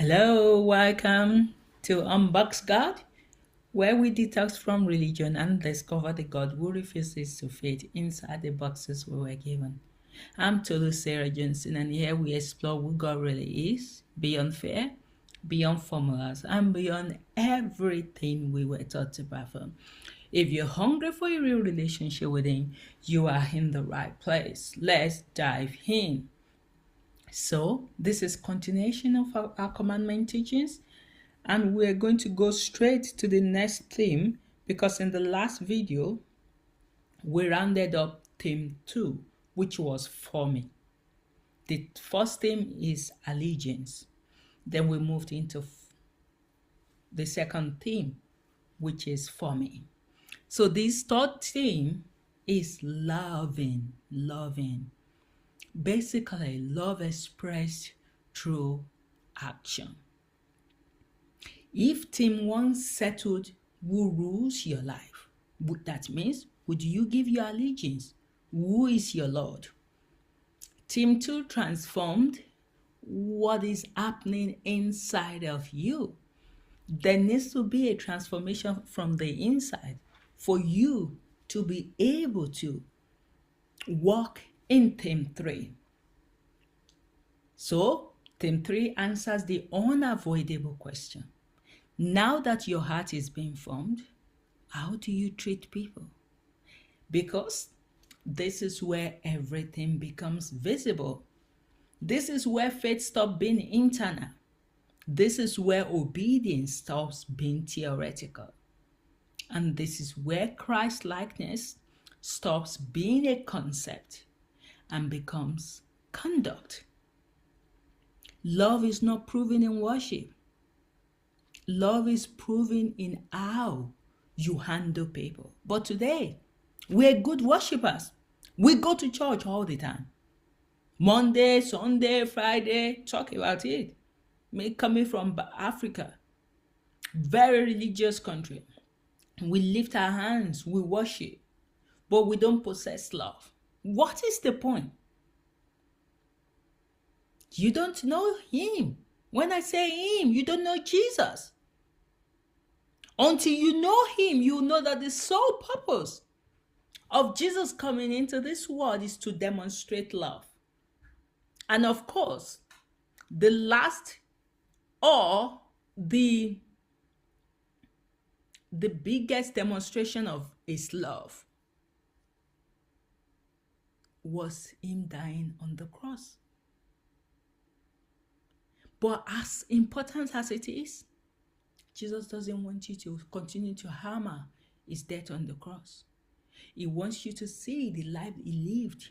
Hello, welcome to Unboxed God, where we detox from religion and discover the God who refuses to fit inside the boxes we were given. I'm Tolu Sarah Johnson, and here we explore who God really is, beyond fear, beyond formulas, and beyond everything we were taught to perform. If you're hungry for a real relationship with Him, you are in the right place. Let's dive in. So, this is continuation of our commandment teachings, and we're going to go straight to the next theme because in the last video we rounded up theme 2, which was forming. The first theme is allegiance. Then we moved into the second theme, which is forming. So this third theme is loving. Basically, love expressed through action. If Team 1 settled who rules your life, that means, would you give your allegiance? Who is your Lord? Team 2 transformed what is happening inside of you. There needs to be a transformation from the inside for you to be able to walk in Team 3. So, Team 3 answers the unavoidable question. Now that your heart is being formed, how do you treat people? Because this is where everything becomes visible. This is where faith stops being internal. This is where obedience stops being theoretical. And this is where Christ-likeness stops being a concept and becomes conduct. Love is not proven in worship. Love is proven in how you handle people. But today, we're good worshippers. We go to church all the time. Monday, Sunday, Friday, talk about it. Me coming from Africa, very religious country. We lift our hands, we worship, but we don't possess love. What is the point? You don't know Him. When I say Him, you don't know Jesus. Until you know Him, you know that the sole purpose of Jesus coming into this world is to demonstrate love. And of course, the last or the biggest demonstration of His love was Him dying on the cross. But as important as it is, Jesus doesn't want you to continue to hammer His death on the cross. He wants you to see the life He lived,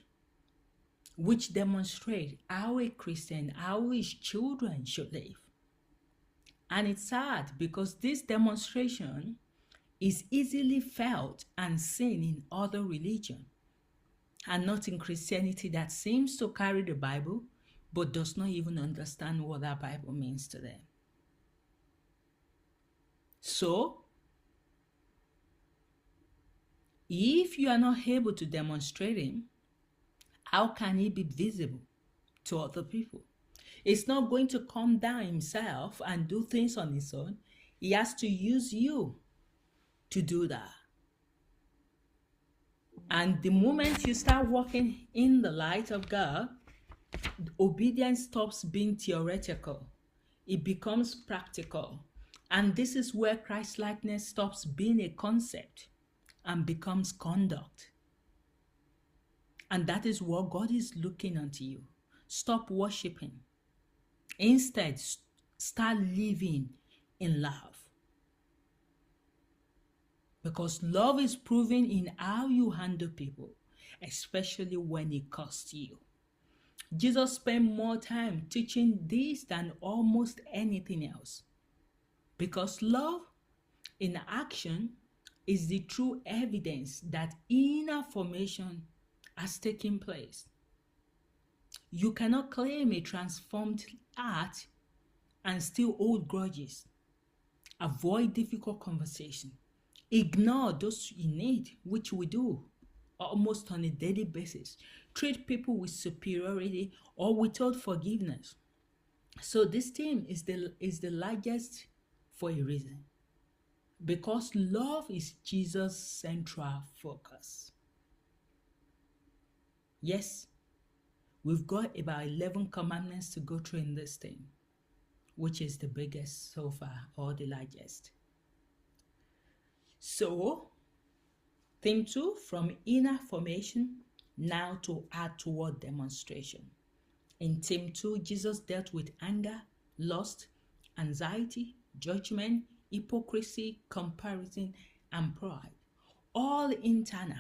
which demonstrates how a Christian, how His children should live. And it's sad because this demonstration is easily felt and seen in other religions, and not in Christianity that seems to carry the Bible but does not even understand what that Bible means to them. So, if you are not able to demonstrate Him, how can He be visible to other people? It's not going to come down Himself and do things on His own. He has to use you to do that. And the moment you start walking in the light of God, obedience stops being theoretical. It becomes practical. And this is where Christ-likeness stops being a concept and becomes conduct. And that is what God is looking unto you. Stop worshiping. Instead, start living in love. Because love is proven in how you handle people, especially when it costs you. Jesus spent more time teaching this than almost anything else. Because love in action is the true evidence that inner formation has taken place. You cannot claim a transformed heart and still hold grudges. Avoid difficult conversation. Ignore those you need, which we do almost on a daily basis. Treat people with superiority or without forgiveness. So this theme is the largest for a reason. Because love is Jesus' central focus. Yes, we've got about 11 commandments to go through in this theme, which is the biggest so far, or the largest. So, theme 2, from inner formation now to outward demonstration. In theme 2, Jesus dealt with anger, lust, anxiety, judgment, hypocrisy, comparison, and pride, all internal.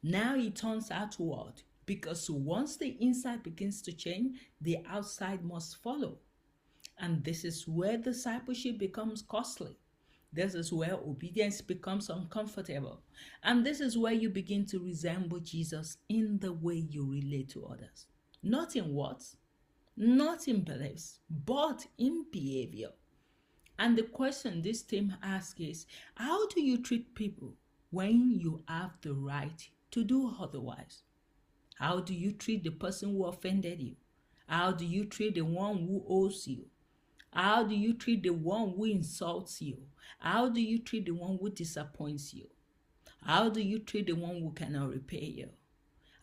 Now he turns outward, because once the inside begins to change, the outside must follow. And this is where discipleship becomes costly. This is where obedience becomes uncomfortable. And this is where you begin to resemble Jesus in the way you relate to others. Not in words, not in beliefs, but in behavior. And the question this team asks is, how do you treat people when you have the right to do otherwise? How do you treat the person who offended you? How do you treat the one who owes you? How do you treat the one who insults you? How do you treat the one who disappoints you? How do you treat the one who cannot repay you?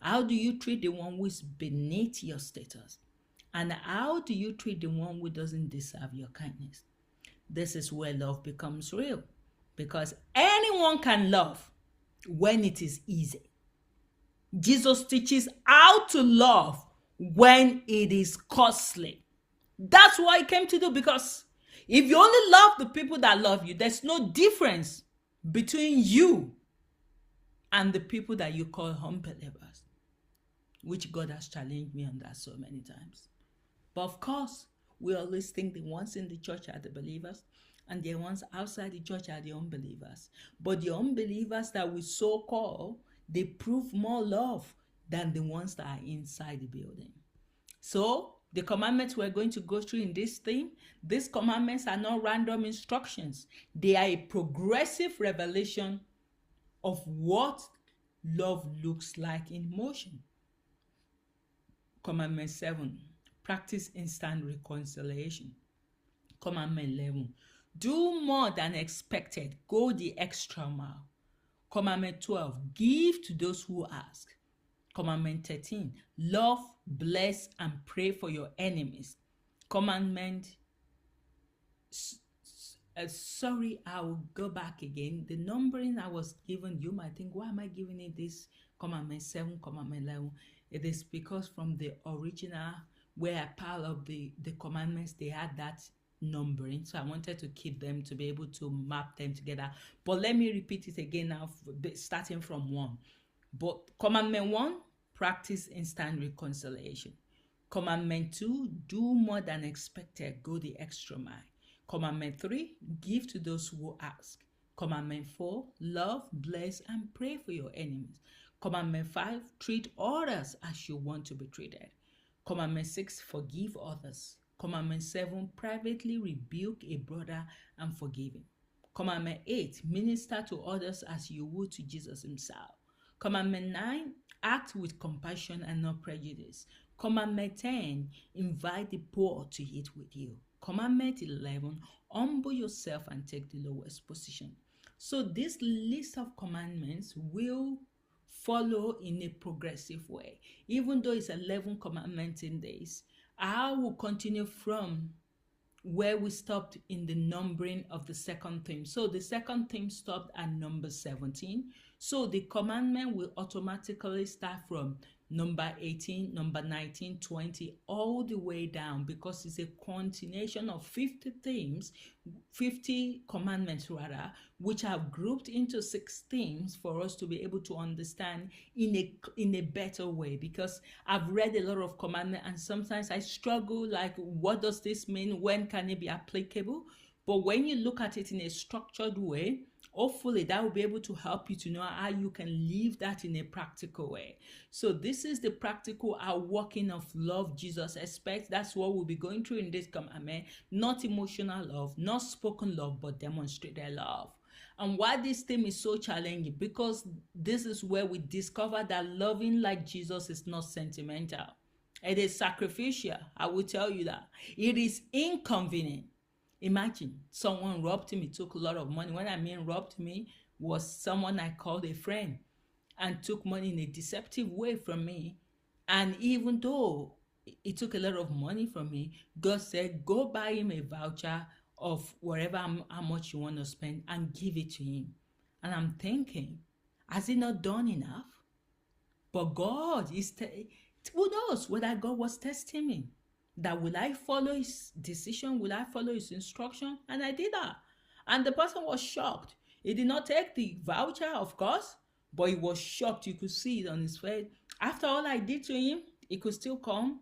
How do you treat the one who is beneath your status? And how do you treat the one who doesn't deserve your kindness? This is where love becomes real, because anyone can love when it is easy. Jesus teaches how to love when it is costly. That's what he came to do, because if you only love the people that love you, there's no difference between you and the people that you call unbelievers, which God has challenged me on that so many times. But of course, we always think the ones in the church are the believers and the ones outside the church are the unbelievers. But the unbelievers that we so call, they prove more love than the ones that are inside the building. So, the commandments we're going to go through in this theme, these commandments are not random instructions. They are a progressive revelation of what love looks like in motion. Commandment 7, practice instant reconciliation. Commandment 11, do more than expected, go the extra mile. Commandment 12, give to those who ask. Commandment 13, love, bless, and pray for your enemies. Commandment, sorry, I'll go back again. The numbering I was given, you might think, why am I giving it this? Commandment 7, Commandment 11. It is because from the original, where I piled up the commandments, they had that numbering. So I wanted to keep them to be able to map them together. But let me repeat it again now, starting from 1. But commandment 1, practice instant reconciliation. Commandment 2, do more than expected, go the extra mile. Commandment 3, give to those who ask. Commandment 4, love, bless, and pray for your enemies. Commandment 5, treat others as you want to be treated. Commandment 6, forgive others. Commandment 7, privately rebuke a brother and forgive him. Commandment 8, minister to others as you would to Jesus himself. Commandment 9, act with compassion and not prejudice. Commandment 10, invite the poor to eat with you. Commandment 11, humble yourself and take the lowest position. So this list of commandments will follow in a progressive way. Even though it's 11 commandments in this, I will continue from where we stopped in the numbering of the second theme. So the second theme stopped at number 17. So the commandment will automatically start from number 18, number 19, 20, all the way down, because it's a continuation of 50 themes, 50 commandments rather, which are grouped into 6 themes for us to be able to understand in a better way. Because I've read a lot of commandments and sometimes I struggle, like, what does this mean? When can it be applicable? But when you look at it in a structured way, hopefully that will be able to help you to know how you can live that in a practical way. So this is the practical outworking of love Jesus expects. That's what we'll be going through in this commandment. Not emotional love, not spoken love, but demonstrated love. And why this theme is so challenging, because this is where we discover that loving like Jesus is not sentimental. It is sacrificial. I will tell you that. It is inconvenient. Imagine someone robbed me, took a lot of money. When I mean robbed me, was someone I called a friend and took money in a deceptive way from me. And even though he took a lot of money from me, God said, go buy him a voucher of whatever how much you want to spend and give it to him. And I'm thinking, has he not done enough? But God is, who knows whether God was testing me? That will I follow his decision? Will I follow his instruction? And I did that. And the person was shocked. He did not take the voucher, of course, but he was shocked. You could see it on his face. After all I did to him, he could still come.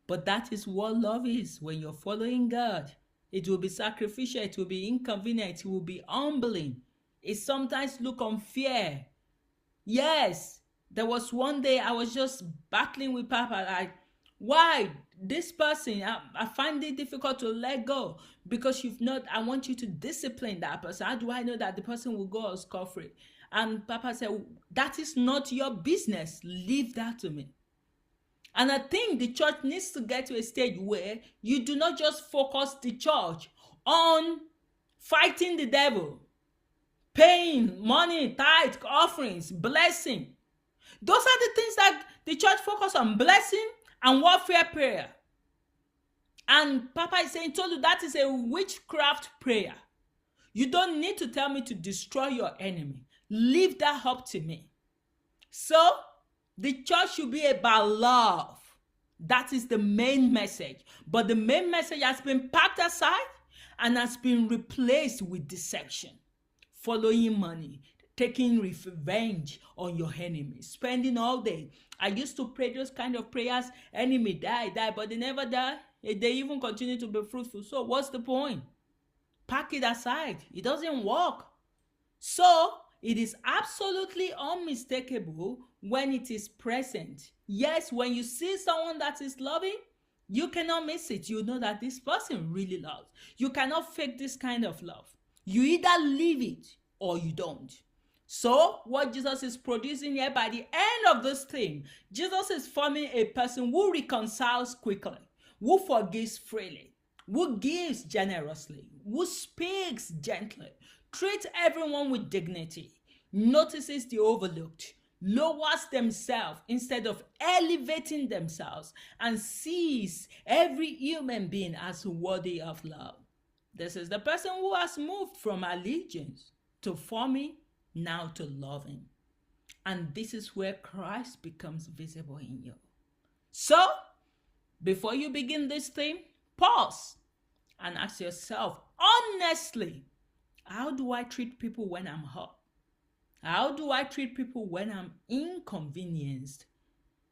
But that is what love is. When you're following God, it will be sacrificial, it will be inconvenient, it will be humbling. It sometimes look unfair. Yes, there was one day I was just battling with Papa, like, why this person? I find it difficult to let go because you've not. I want you to discipline that person. How do I know that the person will go scot-free? And Papa said, that is not your business. Leave that to me. And I think the church needs to get to a stage where you do not just focus the church on fighting the devil, paying money, tithe, offerings, blessing. Those are the things that the church focus on, blessing and warfare prayer. And Papa is saying, told you that is a witchcraft prayer. You don't need to tell me to destroy your enemy. Leave that up to me. So, the church should be about love. That is the main message. But the main message has been packed aside and has been replaced with deception, following money, taking revenge on your enemy, spending all day. I used to pray those kind of prayers, enemy die, but they never die. They even continue to be fruitful. So what's the point? Pack it aside. It doesn't work. So it is absolutely unmistakable when it is present. Yes, when you see someone that is loving, you cannot miss it. You know that this person really loves. You cannot fake this kind of love. You either live it or you don't. So what Jesus is producing here, by the end of this thing, Jesus is forming a person who reconciles quickly, who forgives freely, who gives generously, who speaks gently, treats everyone with dignity, notices the overlooked, lowers themselves instead of elevating themselves, and sees every human being as worthy of love. This is the person who has moved from allegiance to forming, now to loving. And this is where Christ becomes visible in you. So, before you begin this thing, pause and ask yourself honestly, how do I treat people when I'm hurt? How do I treat people when I'm inconvenienced?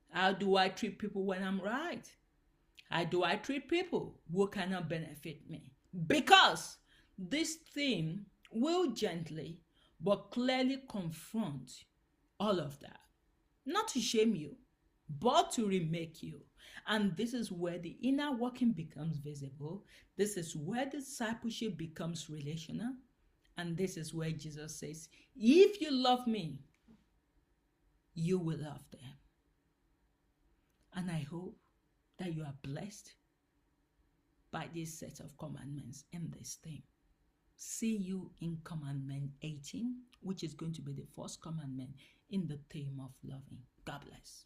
How do I treat people when I'm right? How do I treat people who cannot benefit me? Because this theme will gently but clearly confront all of that. Not to shame you, but to remake you. And this is where the inner working becomes visible. This is where discipleship becomes relational. And this is where Jesus says, if you love me, you will love them. And I hope that you are blessed by this set of commandments in this thing. See you in commandment 18, which is going to be the first commandment in the theme of loving. God bless.